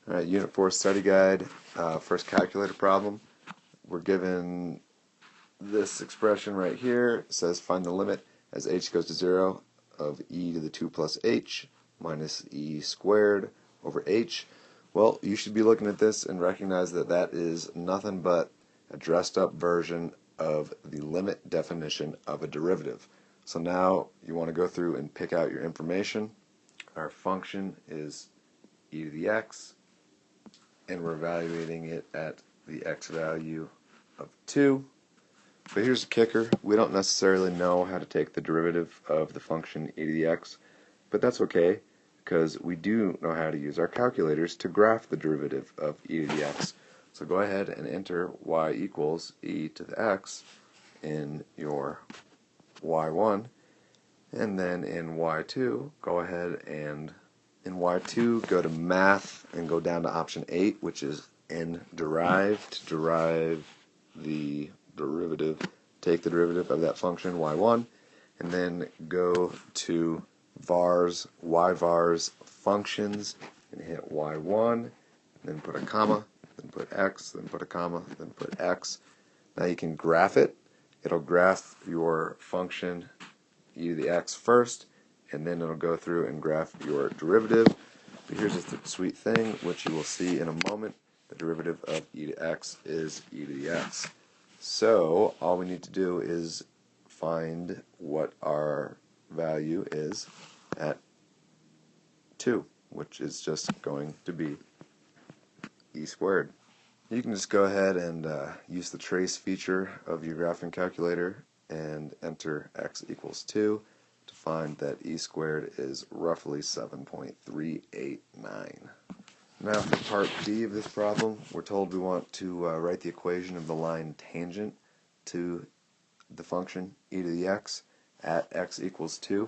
Alright, Unit 4 Study Guide, first calculator problem. We're given this expression right here. It says find the limit as h goes to 0 of e to the 2 plus h minus e squared over h. Well, you should be looking at this and recognize that that is nothing but a dressed up version of the limit definition of a derivative. So now you want to go through and pick out your information. Our function is e to the x, and we're evaluating it at the x value of 2. But here's the kicker. We don't necessarily know how to take the derivative of the function e to the x, but that's okay, because we do know how to use our calculators to graph the derivative of e to the x. So go ahead and enter y equals e to the x in your y1, and then in y2, go ahead and in y2, go to math and go down to option 8, which is n derived, to derive the derivative, take the derivative of that function y1, and then go to vars, y-vars functions, and hit y1, then put a comma, then put x, then put a comma, then put x. Now you can graph it. It'll graph your function e to the x first, and then it'll go through and graph your derivative. But here's the sweet thing, which you will see in a moment. The derivative of e to x is e to the x. So all we need to do is find what our value is at 2, which is just going to be e squared. You can just go ahead and use the trace feature of your graphing calculator and enter x equals 2 to find that e squared is roughly 7.389. Now for part B of this problem, we're told we want to write the equation of the line tangent to the function e to the x at x equals 2.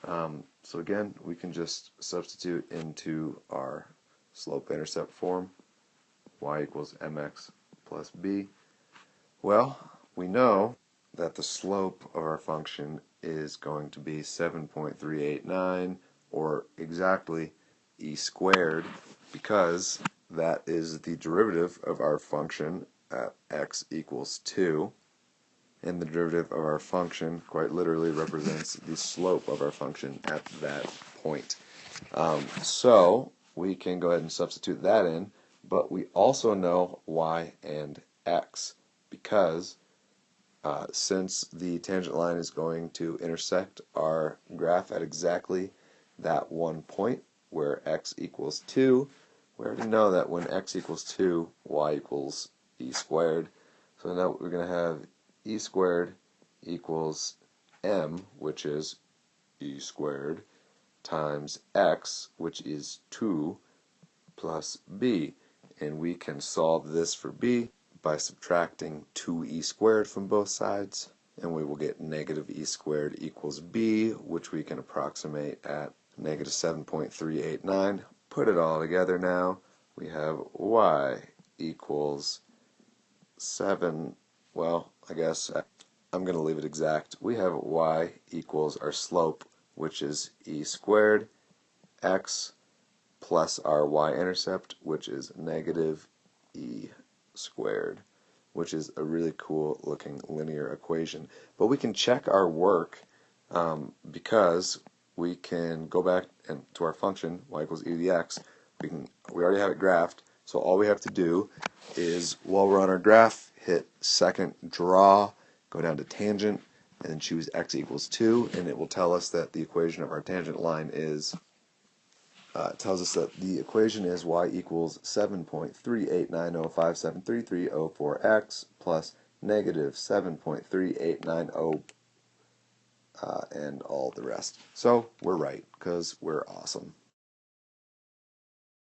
So again, we can just substitute into our slope-intercept form, y equals mx plus b. Well, we know that the slope of our function is going to be 7.389, or exactly e squared, because that is the derivative of our function at x equals 2, and the derivative of our function quite literally represents the slope of our function at that point. So we can go ahead and substitute that in, but we also know y and x, because since the tangent line is going to intersect our graph at exactly that one point where x equals 2, we already know that when x equals 2, y equals e squared. So now we're going to have e squared equals m, which is e squared, times x, which is 2, plus b. And we can solve this for b by subtracting 2e squared from both sides, and we will get negative e squared equals b, which we can approximate at negative 7.389. Put it all together now. We have y equals 7, well, I guess I'm going to leave it exact. We have y equals our slope, which is e squared, x plus our y-intercept, which is negative e squared, which is a really cool looking linear equation. But we can check our work because we can go back to our function y equals e to the x. We already have it graphed, so all we have to do is, while we're on our graph, hit second draw, go down to tangent, and then choose x equals 2, and it will tell us that the equation of our tangent line is tells us that the equation is y equals 7.389057330 plus negative 7.3890 and all the rest. So we're right, because we're awesome.